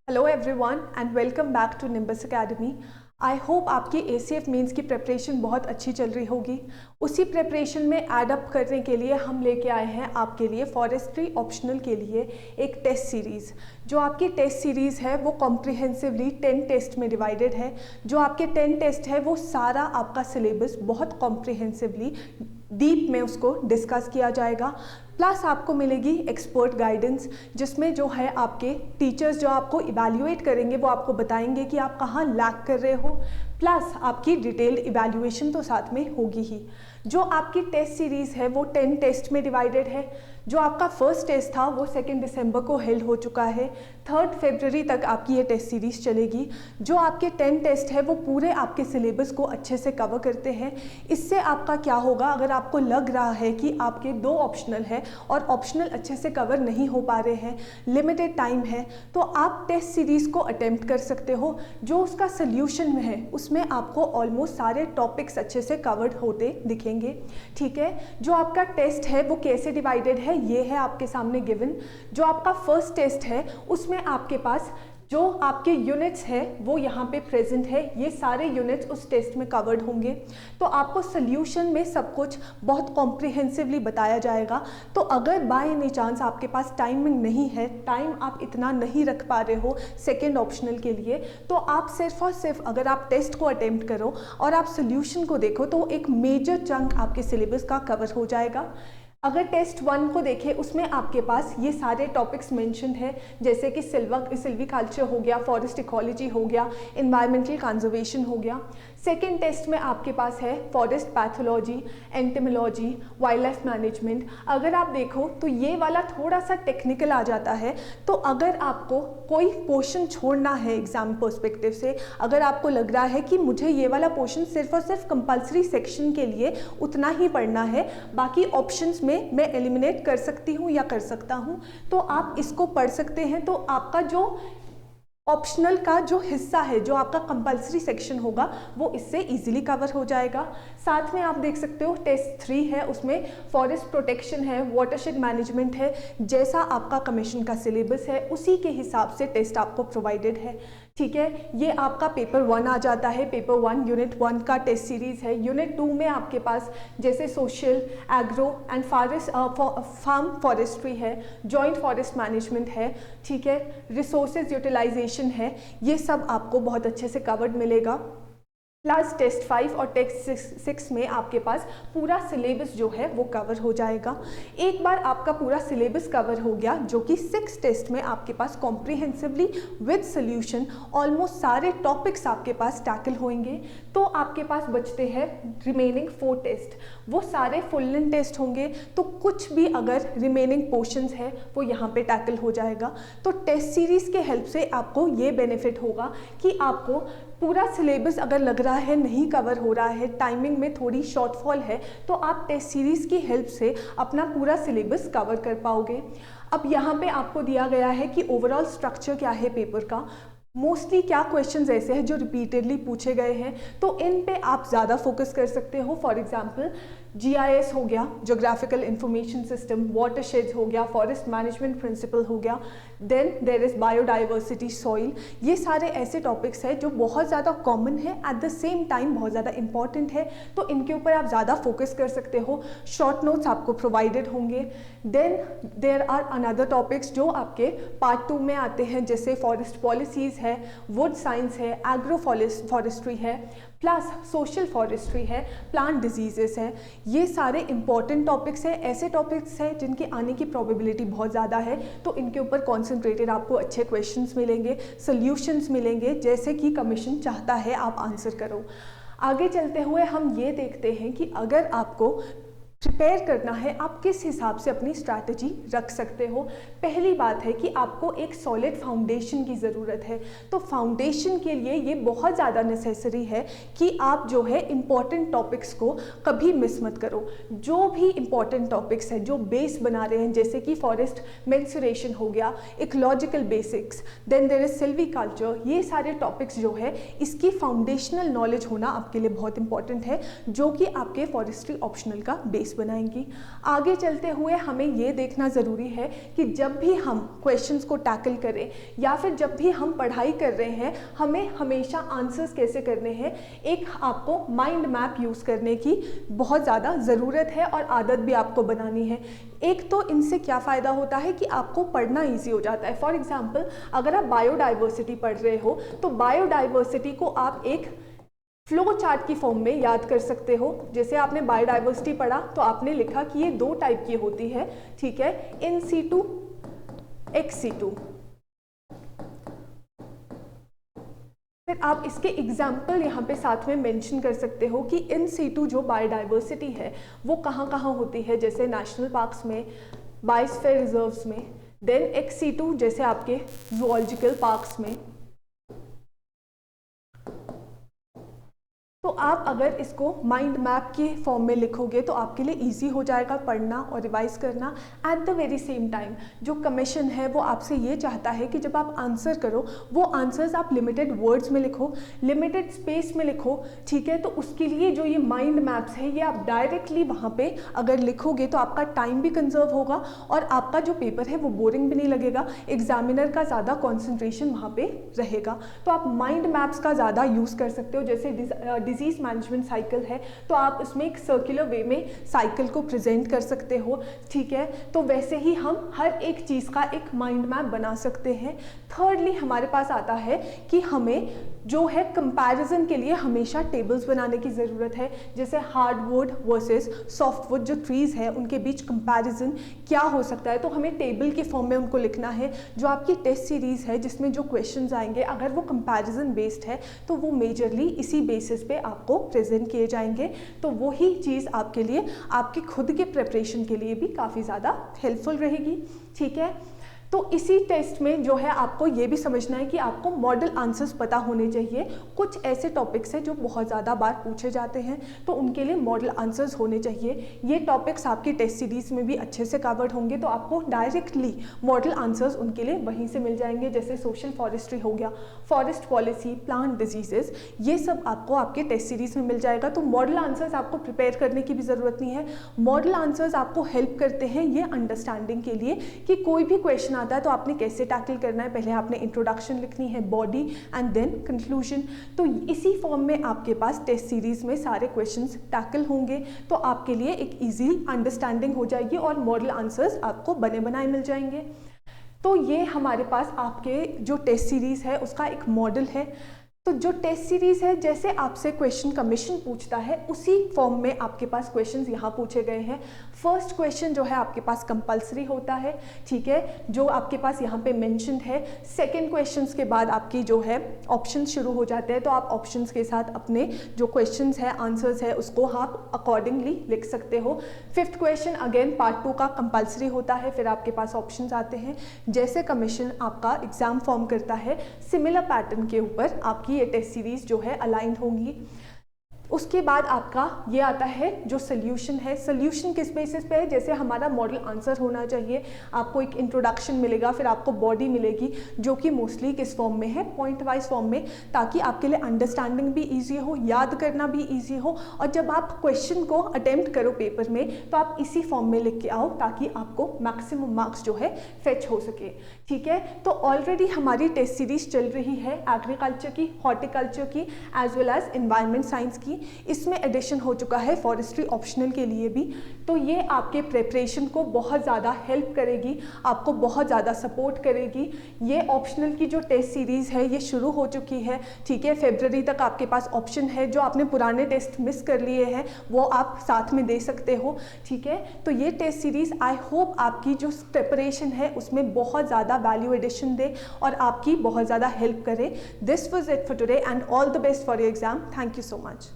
Hello everyone and welcome back to Nimbus Academy. I hope आपकी ACF mains की preparation बहुत अच्छी चल रही होगी। उसी प्रिपरेशन में ऐड अप करने के लिए हम लेके आए हैं आपके लिए फॉरेस्ट्री ऑप्शनल के लिए एक टेस्ट सीरीज़। जो आपकी टेस्ट सीरीज़ है वो कॉम्प्रिहेंसिवली 10 टेस्ट में डिवाइडेड है। जो आपके 10 टेस्ट है वो सारा आपका सिलेबस बहुत कॉम्प्रिहेंसिवली डीप में उसको डिस्कस किया जाएगा। प्लस आपको मिलेगी एक्सपर्ट गाइडेंस, जिसमें जो है आपके टीचर्स जो आपको इवैल्यूएट करेंगे वो आपको बताएंगे कि आप कहाँ लैग कर रहे हो। प्लस आपकी डिटेल्ड इवैल्यूएशन तो साथ में होगी ही। जो आपकी टेस्ट सीरीज़ है वो 10 टेस्ट में डिवाइडेड है। जो आपका फर्स्ट टेस्ट था वो 2 दिसंबर को हेल्ड हो चुका है। 3 फरवरी तक आपकी ये टेस्ट सीरीज़ चलेगी। जो आपके 10 टेस्ट है वो पूरे आपके सिलेबस को अच्छे से कवर करते हैं। इससे आपका क्या होगा, अगर आपको लग रहा है कि आपके 2 ऑप्शनल है और ऑप्शनल अच्छे से कवर नहीं हो पा रहे हैं, लिमिटेड टाइम है, तो आप टेस्ट सीरीज़ को अटेम्प्ट कर सकते हो। जो उसका सोल्यूशन है उसमें आपको ऑलमोस्ट सारे टॉपिक्स अच्छे से कवर्ड होते दिखेंगे। ठीक है, जो आपका टेस्ट है वो कैसे डिवाइडेड है ये है आपके सामने गिवन। जो आपका फर्स्ट टेस्ट है उसमें आपके पास जो आपके यूनिट्स है वो यहाँ पे प्रेजेंट है। ये सारे यूनिट्स उस टेस्ट में कवर्ड होंगे। तो आपको सोल्यूशन में सब कुछ बहुत कॉम्प्रिहेंसिवली बताया जाएगा। तो अगर बाय एनी चांस आपके पास टाइमिंग नहीं है, टाइम आप इतना नहीं रख पा रहे हो सेकेंड ऑप्शनल के लिए, तो आप सिर्फ और सिर्फ अगर आप टेस्ट को अटेम्प्ट करो और आप सोल्यूशन को देखो तो एक मेजर चंक आपके सिलेबस का कवर हो जाएगा। अगर टेस्ट 1 को देखें उसमें आपके पास ये सारे टॉपिक्स मेंशन है, जैसे कि सिल्वीकल्चर हो गया, फॉरेस्ट इकोलॉजी हो गया, एनवायरमेंटल कंजर्वेशन हो गया। सेकेंड टेस्ट में आपके पास है forest pathology, entomology, wild life management. अगर आप देखो तो ये वाला थोड़ा सा टेक्निकल आ जाता है। तो अगर आपको कोई पोर्शन छोड़ना है एग्जाम पर्सपेक्टिव से, अगर आपको लग रहा है कि मुझे ये वाला पोर्शन सिर्फ और सिर्फ कंपल्सरी सेक्शन के लिए उतना ही पढ़ना है, बाकी ऑप्शंस में मैं एलिमिनेट कर सकती हूँ या कर सकता हूँ, तो आप इसको पढ़ सकते हैं। तो आपका जो ऑप्शनल का जो हिस्सा है, जो आपका कंपल्सरी सेक्शन होगा, वो इससे इजीली कवर हो जाएगा। साथ में आप देख सकते हो टेस्ट 3 है, उसमें फॉरेस्ट प्रोटेक्शन है, वाटरशेड मैनेजमेंट है। जैसा आपका कमीशन का सिलेबस है उसी के हिसाब से टेस्ट आपको प्रोवाइडेड है। ठीक है, ये आपका पेपर 1 आ जाता है। पेपर 1 यूनिट 1 का टेस्ट सीरीज़ है। यूनिट 2 में आपके पास जैसे social, agro and farm forestry है, जॉइंट फॉरेस्ट मैनेजमेंट है, ठीक है, रिसोर्सेज यूटिलाइजेशन है। ये सब आपको बहुत अच्छे से कवर्ड मिलेगा। प्लस टेस्ट 5 और टेस्ट 6 में आपके पास पूरा सिलेबस जो है वो कवर हो जाएगा। एक बार आपका पूरा सिलेबस कवर हो गया, जो कि 6 टेस्ट में आपके पास कॉम्प्रिहेंसिवली विद सोल्यूशन ऑलमोस्ट सारे टॉपिक्स आपके पास टैकल होंगे, तो आपके पास बचते हैं रिमेनिंग 4 टेस्ट। वो सारे फुल लेंथ टेस्ट होंगे, तो कुछ भी अगर रिमेनिंग पोर्शंस है वो यहाँ पे टैकल हो जाएगा। तो टेस्ट सीरीज़ के हेल्प से आपको ये बेनिफिट होगा कि आपको पूरा सिलेबस अगर लग रहा है नहीं कवर हो रहा है, टाइमिंग में थोड़ी शॉर्टफॉल है, तो आप टेस्ट सीरीज़ की हेल्प से अपना पूरा सिलेबस कवर कर पाओगे। अब यहाँ पे आपको दिया गया है कि ओवरऑल स्ट्रक्चर क्या है पेपर का। मोस्टली क्या क्वेश्चंस ऐसे हैं जो रिपीटेडली पूछे गए हैं, तो इन पे आप ज़्यादा फोकस कर सकते हो। फॉर एग्जांपल GIS हो गया, जोग्राफिकल इंफॉर्मेशन सिस्टम, वाटरशेड्स हो गया, फॉरेस्ट मैनेजमेंट प्रिंसिपल हो गया, then there is biodiversity, soil. ये सारे ऐसे टॉपिक्स हैं जो बहुत ज़्यादा कॉमन है, एट द सेम टाइम बहुत ज़्यादा इंपॉर्टेंट है, तो इनके ऊपर आप ज़्यादा फोकस कर सकते हो। शॉर्ट नोट्स आपको प्रोवाइडेड होंगे। Then there are another topics जो आपके पार्ट 2 में आते हैं, जैसे फॉरेस्ट पॉलिसीज़ है, वुड साइंस है, एग्रो फॉरेस्ट्री है, प्लस सोशल फॉरेस्ट्री है, प्लांट डिजीजेस है। ये सारे इंपॉर्टेंट टॉपिक्स हैं, ऐसे टॉपिक्स हैं जिनके आने की प्रोबेबिलिटी बहुत ज़्यादा है, तो इनके ऊपर कॉन्सेंट्रेटेड आपको अच्छे क्वेश्चंस मिलेंगे, सॉल्यूशंस मिलेंगे, जैसे कि कमीशन चाहता है आप आंसर करो। आगे चलते हुए हम ये देखते हैं कि अगर आपको प्रिपेयर करना है, आप किस हिसाब से अपनी स्ट्रैटेजी रख सकते हो। पहली बात है कि आपको एक सॉलिड फाउंडेशन की ज़रूरत है। तो फाउंडेशन के लिए ये बहुत ज़्यादा नेसेसरी है कि आप जो है इम्पॉर्टेंट टॉपिक्स को कभी मिस मत करो। जो भी इम्पॉर्टेंट टॉपिक्स हैं जो बेस बना रहे हैं, जैसे कि फॉरेस्ट मेंसुरेशन हो गया, ecological basics, then there is silviculture, ये सारे टॉपिक्स जो है इसकी फाउंडेशनल नॉलेज होना आपके लिए बहुत इंपॉर्टेंट है, जो कि आपके फॉरेस्ट्री ऑप्शनल का बेस बनाएंगी। आगे चलते हुए हमें ये देखना ज़रूरी है कि जब भी हम क्वेश्चंस को टैकल करें या फिर जब भी हम पढ़ाई कर रहे हैं, हमें हमेशा आंसर्स कैसे करने हैं, एक आपको माइंड मैप यूज़ करने की बहुत ज़्यादा ज़रूरत है और आदत भी आपको बनानी है। एक तो इनसे क्या फ़ायदा होता है कि आपको पढ़ना ईजी हो जाता है। फॉर एग्जाम्पल, अगर आप बायोडाइवर्सिटी पढ़ रहे हो तो बायोडाइवर्सिटी को आप एक फ्लो चार्ट की फॉर्म में याद कर सकते हो। जैसे आपने बायोडाइवर्सिटी पढ़ा तो आपने लिखा कि ये 2 टाइप की होती है, ठीक है, इन सीटू, एक्स सीटू। फिर आप इसके एग्जाम्पल यहाँ पे साथ में मेंशन कर सकते हो कि इन सीटू जो बायोडाइवर्सिटी है वो कहाँ कहाँ होती है, जैसे नेशनल पार्क्स में, बायोस्फीयर रिजर्व्स में। देन एक्स सीटू जैसे आपके जूलॉजिकल पार्क्स में। तो आप अगर इसको माइंड मैप के फॉर्म में लिखोगे तो आपके लिए इजी हो जाएगा पढ़ना और रिवाइज करना। At the very same time जो कमीशन है वो आपसे ये चाहता है कि जब आप आंसर करो वो आंसर्स आप लिमिटेड वर्ड्स में लिखो, लिमिटेड स्पेस में लिखो, ठीक है। तो उसके लिए जो ये माइंड मैप्स है ये आप डायरेक्टली वहाँ पे अगर लिखोगे तो आपका टाइम भी कंजर्व होगा और आपका जो पेपर है वो बोरिंग भी नहीं लगेगा, एग्जामिनर का ज़्यादा कॉन्सेंट्रेशन वहाँ पे रहेगा। तो आप माइंड मैप्स का ज़्यादा यूज़ कर सकते हो। जैसे डिजीज मैनेजमेंट साइकिल है तो आप उसमें एक सर्कुलर वे में साइकिल को प्रेजेंट कर सकते हो, ठीक है। तो वैसे ही हम हर एक चीज़ का एक माइंड मैप बना सकते हैं। थर्डली हमारे पास आता है कि हमें जो है कंपैरिजन के लिए हमेशा टेबल्स बनाने की ज़रूरत है। जैसे हार्डवुड वर्सेस सॉफ्टवुड जो ट्रीज़ है उनके बीच कंपैरिजन क्या हो सकता है, तो हमें टेबल के फॉर्म में उनको लिखना है। जो आपकी टेस्ट सीरीज़ है जिसमें जो क्वेश्चंस आएंगे अगर वो कंपैरिजन बेस्ड है तो वो मेजरली इसी बेसिस पे आपको प्रेजेंट किए जाएंगे। तो वही चीज़ आपके लिए आपके खुद के प्रिपरेशन के लिए भी काफ़ी ज़्यादा हेल्पफुल रहेगी, ठीक है। तो इसी टेस्ट में जो है आपको ये भी समझना है कि आपको मॉडल आंसर्स पता होने चाहिए। कुछ ऐसे टॉपिक्स हैं जो बहुत ज़्यादा बार पूछे जाते हैं तो उनके लिए मॉडल आंसर्स होने चाहिए। ये टॉपिक्स आपकी टेस्ट सीरीज़ में भी अच्छे से कवर्ड होंगे तो आपको डायरेक्टली मॉडल आंसर्स उनके लिए वहीं से मिल जाएंगे। जैसे सोशल फॉरेस्ट्री हो गया, फॉरेस्ट पॉलिसी, प्लांट डिजीजेस, ये सब आपको आपके टेस्ट सीरीज़ में मिल जाएगा। तो मॉडल आंसर्स आपको प्रिपेयर करने की भी ज़रूरत नहीं है। मॉडल आंसर्स आपको हेल्प करते हैं ये अंडरस्टैंडिंग के लिए कि कोई भी क्वेश्चन आता है तो आपने कैसे टैकल करना है। पहले आपने इंट्रोडक्शन लिखनी है, बॉडी एंड देन कंक्लूजन। तो इसी फॉर्म में आपके पास टेस्ट सीरीज में सारे क्वेश्चंस टैकल होंगे तो आपके लिए एक इजी अंडरस्टैंडिंग हो जाएगी और मॉडल आंसर्स आपको बने बनाए मिल जाएंगे। तो ये हमारे पास आपके जो टेस्ट सीरीज है उसका एक मॉडल है। तो जो टेस्ट सीरीज़ है जैसे आपसे क्वेश्चन कमीशन पूछता है उसी फॉर्म में आपके पास क्वेश्चंस यहाँ पूछे गए हैं। फर्स्ट क्वेश्चन जो है आपके पास कंपलसरी होता है, ठीक है, जो आपके पास यहाँ पे मेंशन्ड है। सेकंड क्वेश्चंस के बाद आपकी जो है ऑप्शंस शुरू हो जाते हैं तो आप ऑप्शंस के साथ अपने जो क्वेश्चंस है आंसर्स है उसको आप अकॉर्डिंगली लिख सकते हो। फिफ्थ क्वेश्चन अगेन पार्ट 2 का कंपलसरी होता है, फिर आपके पास ऑप्शंस आते हैं। जैसे कमीशन आपका एग्जाम फॉर्म करता है सिमिलर पैटर्न के ऊपर आपकी ये टेस्ट सीरीज जो है अलाइंड होंगी। उसके बाद आपका ये आता है जो सोल्यूशन है। सोल्यूशन किस बेसिस पे है, जैसे हमारा मॉडल आंसर होना चाहिए, आपको एक इंट्रोडक्शन मिलेगा, फिर आपको बॉडी मिलेगी जो कि मोस्टली किस फॉर्म में है, पॉइंट वाइज फॉर्म में, ताकि आपके लिए अंडरस्टैंडिंग भी ईजी हो, याद करना भी ईजी हो और जब आप क्वेश्चन को अटेम्प्ट करो पेपर में तो आप इसी फॉर्म में लिख के आओ ताकि आपको मैक्सिमम मार्क्स जो है फेच हो सके, ठीक है। तो ऑलरेडी हमारी टेस्ट सीरीज चल रही है एग्रीकल्चर की, हॉर्टिकल्चर की as well as environment science की। इसमें एडिशन हो चुका है फॉरेस्ट्री ऑप्शनल के लिए भी। तो ये आपके प्रिपरेशन को बहुत ज़्यादा हेल्प करेगी, आपको बहुत ज़्यादा सपोर्ट करेगी। ये ऑप्शनल की जो टेस्ट सीरीज़ है ये शुरू हो चुकी है, ठीक है। फरवरी तक आपके पास ऑप्शन है, जो आपने पुराने टेस्ट मिस कर लिए हैं वो आप साथ में दे सकते हो, ठीक है। तो ये टेस्ट सीरीज़ आई होप आपकी जो प्रिपरेशन है उसमें बहुत ज़्यादा वैल्यू एडिशन दे और आपकी बहुत ज़्यादा हेल्प करे। This was it for today and all the best for your exam. Thank you so much.